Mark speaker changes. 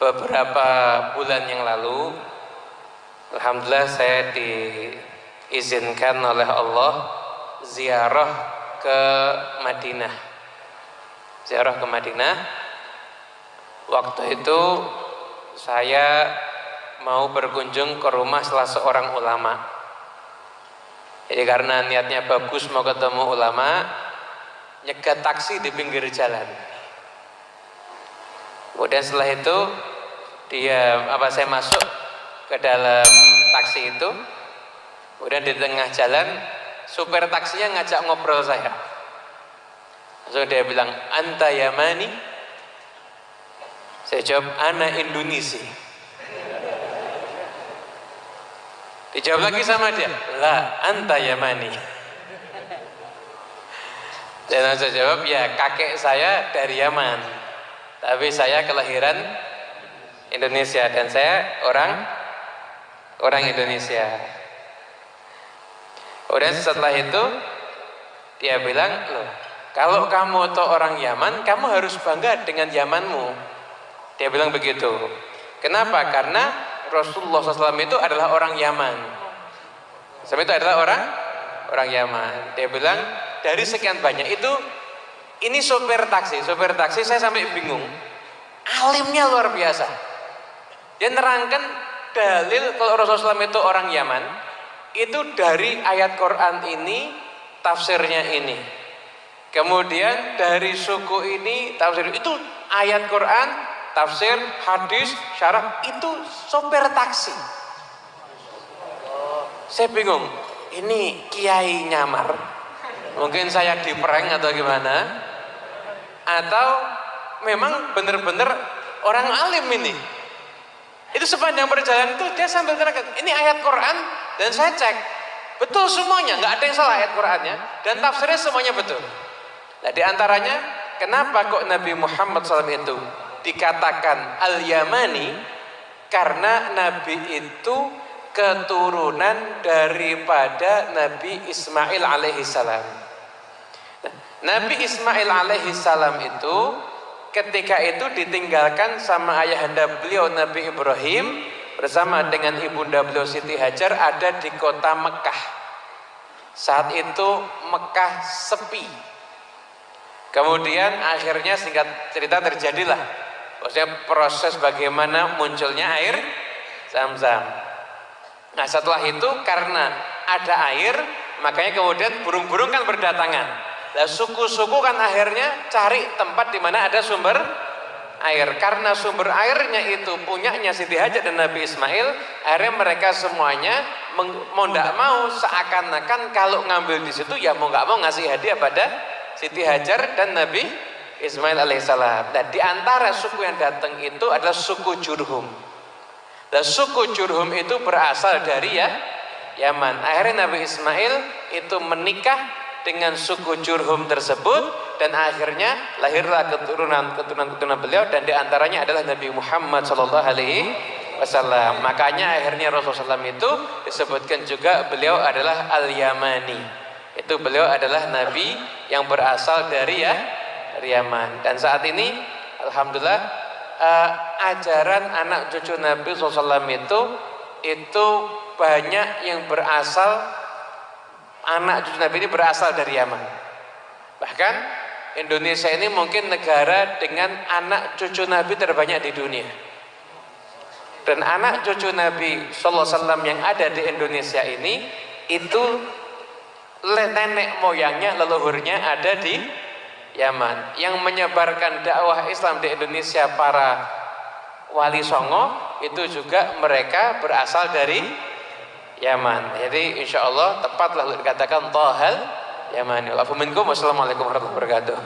Speaker 1: beberapa bulan yang lalu, alhamdulillah saya diizinkan oleh Allah ziarah ke Madinah. Ziarah ke Madinah. Waktu itu saya mau berkunjung ke rumah salah seorang ulama. Jadi karena niatnya bagus mau ketemu ulama, nyegat taksi di pinggir jalan. Kemudian setelah itu saya masuk ke dalam taksi itu. Kemudian di tengah jalan supir taksinya ngajak ngobrol saya. Langsung dia bilang, "Anta Yamani?" Saya jawab, "Ana Indonesia." Dijawab lagi sama dia, "La, anta Yamani." Dan saya jawab, "Ya, kakek saya dari Yaman, tapi saya kelahiran Indonesia dan saya orang Indonesia." Kemudian setelah itu dia bilang, "Loh, kalau kamu tuh orang Yaman, kamu harus bangga dengan Yamanmu." Dia bilang begitu. Kenapa? Karena Rasulullah SAW itu adalah orang Yaman. Sebab itu adalah orang Yaman. Dia bilang dari sekian banyak itu, ini sopir taksi saya sampai bingung. Alimnya luar biasa. Dia nerangkan dalil kalau Rasulullah SAW itu orang Yaman itu dari ayat Quran ini, tafsirnya ini. Kemudian dari suku ini tafsir itu, ayat Quran, tafsir, hadis, syarah, itu sopir taksi. Saya bingung, ini kiai nyamar, mungkin saya diprank atau gimana, atau memang benar-benar orang alim ini. Itu sepanjang perjalanan itu dia sambil terangkan, ini ayat Quran, dan saya cek betul semuanya, nggak ada yang salah ayat Qurannya, dan tafsirnya semuanya betul. Nah, diantaranya kenapa kok Nabi Muhammad SAW itu dikatakan Al-Yamani? Karena Nabi itu keturunan daripada Nabi Ismail alaihissalam. Nah, Nabi Ismail alaihissalam itu ketika itu ditinggalkan sama ayahanda beliau Nabi Ibrahim bersama dengan ibunda beliau Siti Hajar ada di kota Mekah. Saat itu Mekah sepi. Kemudian akhirnya singkat cerita terjadilah maksudnya proses bagaimana munculnya air Zam-Zam. Nah, setelah itu karena ada air, makanya kemudian burung-burung kan berdatangan. Nah, suku-suku kan akhirnya cari tempat di mana ada sumber air. Karena sumber airnya itu punyanya Siti Hajar dan Nabi Ismail, akhirnya mereka semuanya mau nggak mau seakan-akan kalau ngambil di situ ya mau nggak mau ngasih hadiah pada Siti Hajar dan Nabi Ismail alaihissalam. Dan di antara suku yang datang itu adalah suku Jurhum. Dan suku Jurhum itu berasal dari Yaman. Akhirnya Nabi Ismail itu menikah dengan suku Jurhum tersebut dan akhirnya lahirlah keturunan beliau dan di antaranya adalah Nabi Muhammad SAW. Makanya akhirnya Rasulullah SAW itu disebutkan juga beliau adalah Al-Yamani. Itu beliau adalah Nabi yang berasal dari Yaman. Dan saat ini alhamdulillah ajaran anak cucu Nabi SAW itu banyak yang berasal, anak cucu Nabi ini berasal dari Yaman. Bahkan Indonesia ini mungkin negara dengan anak cucu Nabi terbanyak di dunia. Dan anak cucu Nabi SAW yang ada di Indonesia ini itu nenek moyangnya, leluhurnya ada di Yaman. Yang menyebarkan dakwah Islam di Indonesia para wali songo itu juga mereka berasal dari Yaman. Jadi insya Allah tepatlah dikatakan Thahal Yamani. Assalamualaikum warahmatullahi wabarakatuh.